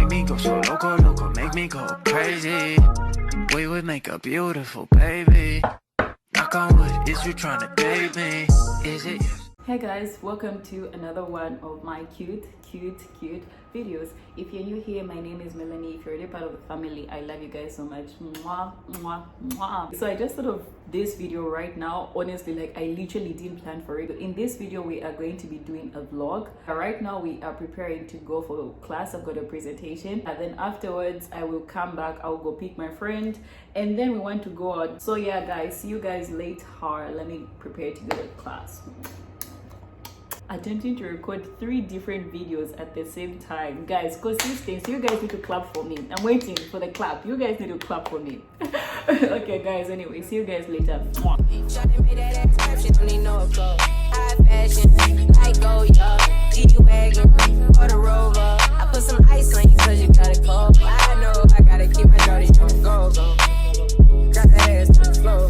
me go so loco, loco, make me go crazy. We would make a beautiful baby. Knock on wood, is you trying to date me? Is it? Hey guys, welcome to another one of my cute videos. If you're new here, my name is Melanie. If you're already part of the family, I love you guys so much. Mwah, mwah, mwah. So I just thought of this video right now. Honestly, like I literally didn't plan for it. In this video, we are going to be doing a vlog. Right now, we are preparing to go for class. I've got a presentation, and then afterwards, I will come back. I'll go pick my friend, and then we want to go out. So yeah, guys, see you guys later. Let me prepare to go to class. Attempting to record 3 different videos at the same time, guys. Consistency. You guys need to clap for me. I'm waiting for the clap. You guys need to clap for me. Okay guys, anyway, see you guys later. I put some ice on you cause you got it cold. I know I gotta keep my dirty on go. Got the ass to the floor.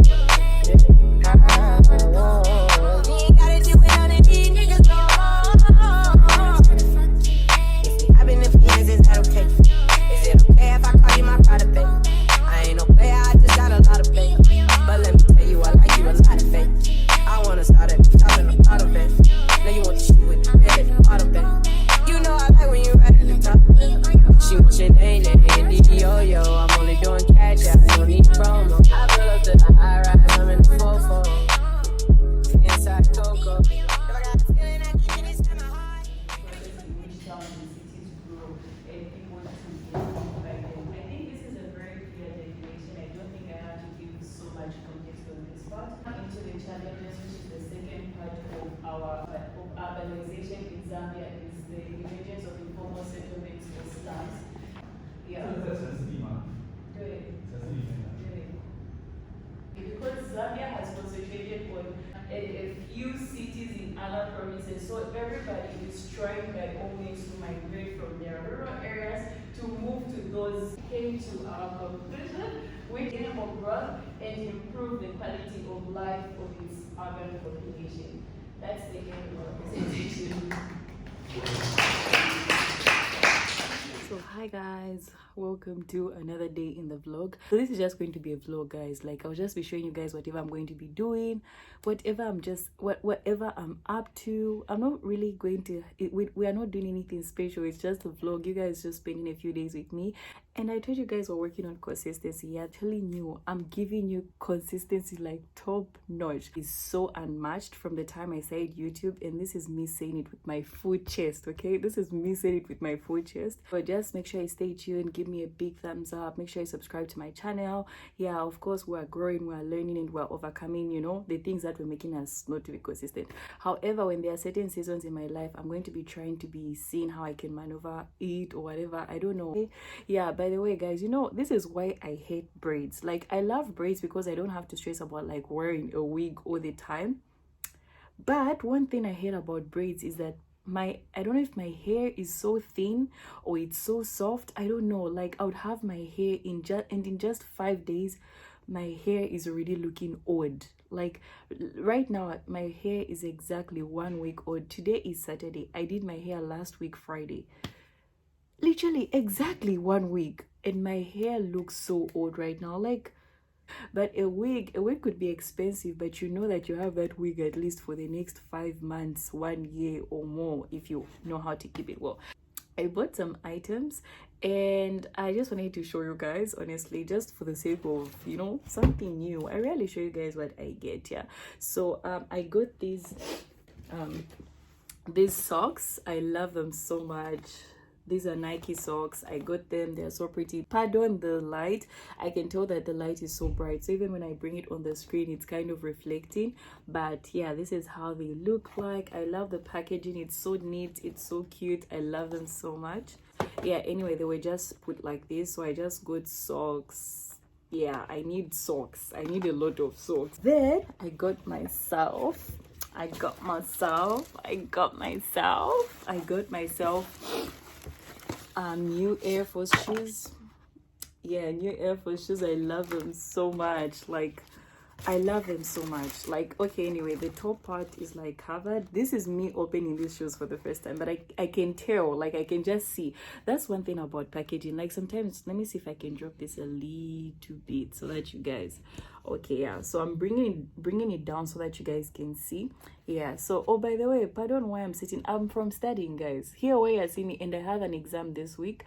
Urbanization in Zambia is the emergence of informal settlements or slums. Yeah. Because Zambia has concentrated on a few cities in other provinces, so everybody is trying by all means to migrate from their rural areas to move to those. Came to our conclusion with aim of growth and improve the quality of life of its urban population. That's the end of our presentation. So hi guys, welcome to another day in the vlog. So this is just going to be a vlog, guys. Like I'll just be showing you guys whatever I'm going to be doing, whatever I'm up to. I'm not really going to we are not doing anything special. It's just a vlog. You guys just spending a few days with me. And I told you guys we're working on consistency. Yeah, telling you I'm giving you consistency like top notch. It's so unmatched from the time I started YouTube, and this is me saying it with my full chest. Okay, this is me saying it with my full chest. But just make sure you stay tuned, give me a big thumbs up, make sure you subscribe to my channel. Yeah, of course we're growing, we're learning, and we're overcoming, you know, the things that were making us not to be consistent. However, when there are certain seasons in my life, I'm going to be trying to be seeing how I can maneuver it or whatever. I don't know. Yeah, by the way guys, you know, this is why I hate braids. Like I love braids because I don't have to stress about like wearing a wig all the time. But one thing I hate about braids is that I don't know if my hair is so thin or it's so soft. I don't know. Like I would have my hair in just 5 days my hair is already looking odd. Like right now my hair is exactly 1 week old. Today is Saturday. I did my hair last week Friday. Literally exactly 1 week, and my hair looks so old right now. Like, but a wig could be expensive, but you know that you have that wig at least for the next 5 months, 1 year or more if you know how to keep it well. I bought some items and I just wanted to show you guys, honestly, just for the sake of, you know, something new. I rarely show you guys what I get. Yeah, so I got these socks. I love them so much. These are Nike socks. I got them. They're so pretty. Pardon the light. I can tell that the light is so bright. So even when I bring it on the screen, it's kind of reflecting. But yeah, this is how they look like. I love the packaging. It's so neat. It's so cute. I love them so much. Yeah, anyway, they were just put like this. So I just got socks. Yeah, I need socks. I need a lot of socks. Then I got myself new Air Force shoes. Yeah, new Air Force shoes. I love them so much. Like I love them so much. Like, okay, anyway, the top part is like covered. This is me opening these shoes for the first time, but I can tell, like, I can just see. That's one thing about packaging. Like, sometimes, let me see if I can drop this a little bit so that you guys, okay, yeah. So I'm bringing it down so that you guys can see. Yeah. So, oh, by the way, pardon why I'm sitting. I'm from studying, guys. Here where you see me, and I have an exam this week.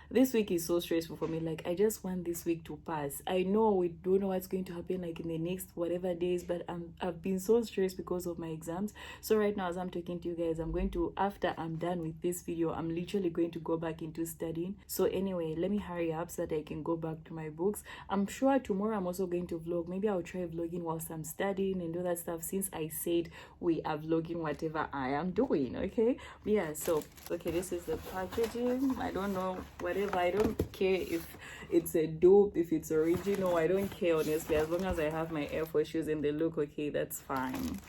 This week is so stressful for me. Like, I just want this week to pass. I know we don't know what's going to happen like in the next whatever days, but I've been so stressed because of my exams. So right now, as I'm talking to you guys, I'm going to, after I'm done with this video, I'm literally going to go back into studying. So anyway, let me hurry up so that I can go back to my books. I'm sure tomorrow I'm also going to vlog. Maybe I'll try vlogging whilst I'm studying and all that stuff, since I said we are vlogging whatever I am doing. Okay, yeah. So okay, this is the packaging. I don't know whatever. I don't care if it's a dupe, if it's original. I don't care, honestly. As long as I have my Air Force shoes and they look okay, that's fine.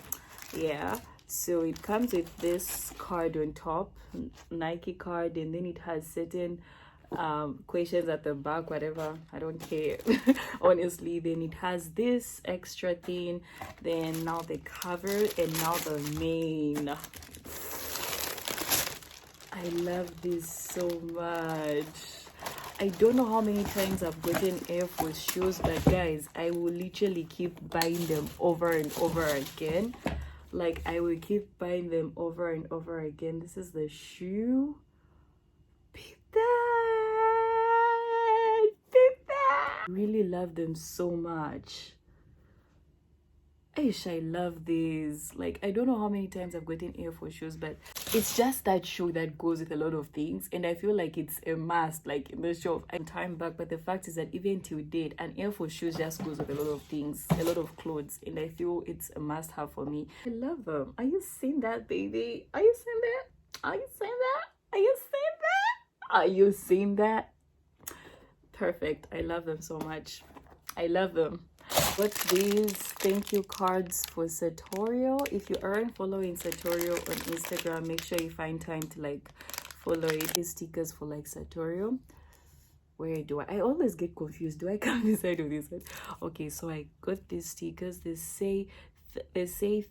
Yeah. So it comes with this card on top, Nike card, and then it has certain questions at the back, whatever. I don't care. Honestly. Then it has this extra thing, then now the cover, and now the main. I love this so much. I don't know how many times I've gotten Air Force shoes, but guys, I will literally keep buying them over and over again. Like, I will keep buying them over and over again. This is the shoe. Peep that! Peep that! Really love them so much. I love these. Like, I don't know how many times I've gotten Air Force shoes, but it's just that shoe that goes with a lot of things, and I feel like it's a must, like in the shop. I'm time back, but the fact is that even till date, an Air Force shoes just goes with a lot of things, a lot of clothes, and I feel it's a must have for me. I love them. Are you seeing that, baby? Are you seeing that? Are you seeing that? Are you seeing that? Are you seeing that? Perfect. I love them so much. I love them. What's these thank you cards for Sartorial? If you aren't following Sartorial on Instagram, make sure you find time to like follow it. These stickers for like Sartorial. Where do I always get confused? Do I come this side or this side? Okay, so I got these stickers. They say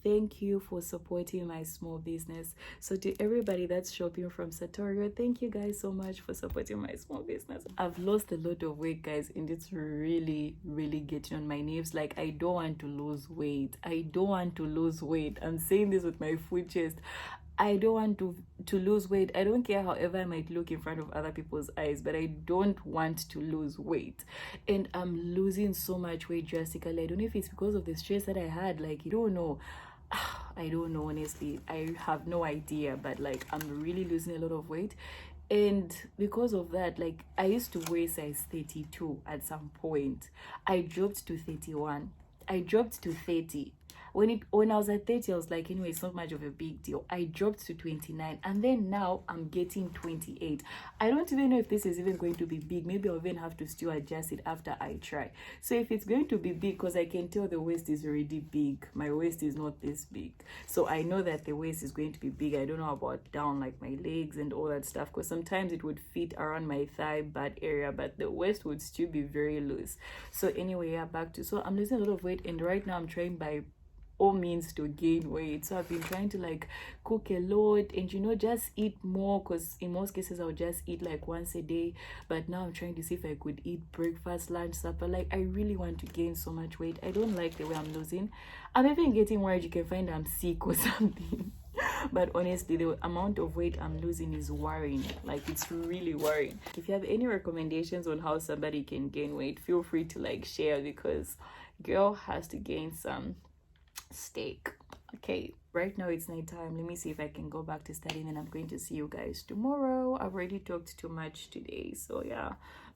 thank you for supporting my small business. So to everybody that's shopping from Sartorial, thank you guys so much for supporting my small business. I've lost a lot of weight, guys, and it's really getting on my nerves. Like, I don't want to lose weight. I don't want to lose weight. I'm saying this with my full chest. I don't want to lose weight. I don't care however I might look in front of other people's eyes, but I don't want to lose weight. And I'm losing so much weight drastically. I don't know if it's because of the stress that I had. Like, you don't know. I don't know, honestly. I have no idea, but like, I'm really losing a lot of weight. And because of that, like, I used to weigh size 32 at some point. I dropped to 31. I dropped to 30. When I was at 30, I was like, anyway, it's not much of a big deal. I dropped to 29, and then now I'm getting 28. I don't even know if this is even going to be big. Maybe I'll even have to still adjust it after I try. So if it's going to be big, because I can tell the waist is already big. My waist is not this big. So I know that the waist is going to be big. I don't know about down, like my legs and all that stuff, because sometimes it would fit around my thigh butt area, but the waist would still be very loose. So anyway, yeah, so I'm losing a lot of weight, and right now I'm trying by all means to gain weight. So I've been trying to like cook a lot and, you know, just eat more, because in most cases I'll just eat like once a day, but now I'm trying to see if I could eat breakfast, lunch, supper. Like, I really want to gain so much weight. I don't like the way I'm losing. I'm even getting worried you can find I'm sick or something. But honestly, the amount of weight I'm losing is worrying. Like, it's really worrying. If you have any recommendations on how somebody can gain weight, feel free to like share, because girl has to gain some steak. Okay, right now it's night time. Let me see if I can go back to studying, and I'm going to see you guys tomorrow. I've already talked too much today, so yeah,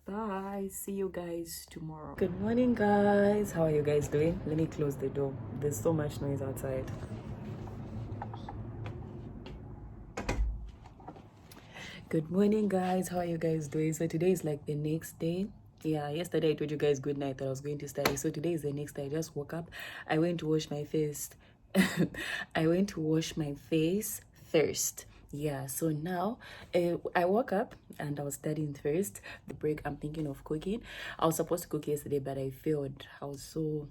bye. See you guys tomorrow. Good morning, guys. How are you guys doing? Let me close the door. There's so much noise outside. Good morning, guys. How are you guys doing? So today is like the next day. Yeah, yesterday I told you guys good night that I was going to study. So today is the next day. I just woke up. I went to wash my face. I went to wash my face first. Yeah, so now I woke up and I was studying first. The break, I'm thinking of cooking. I was supposed to cook yesterday, but I failed. I was so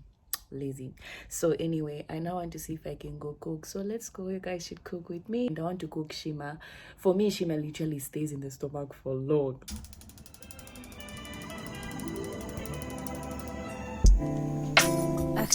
lazy. So anyway, I now want to see if I can go cook. So let's go. You guys should cook with me. And I want to cook shima. For me, shima literally stays in the stomach for long. I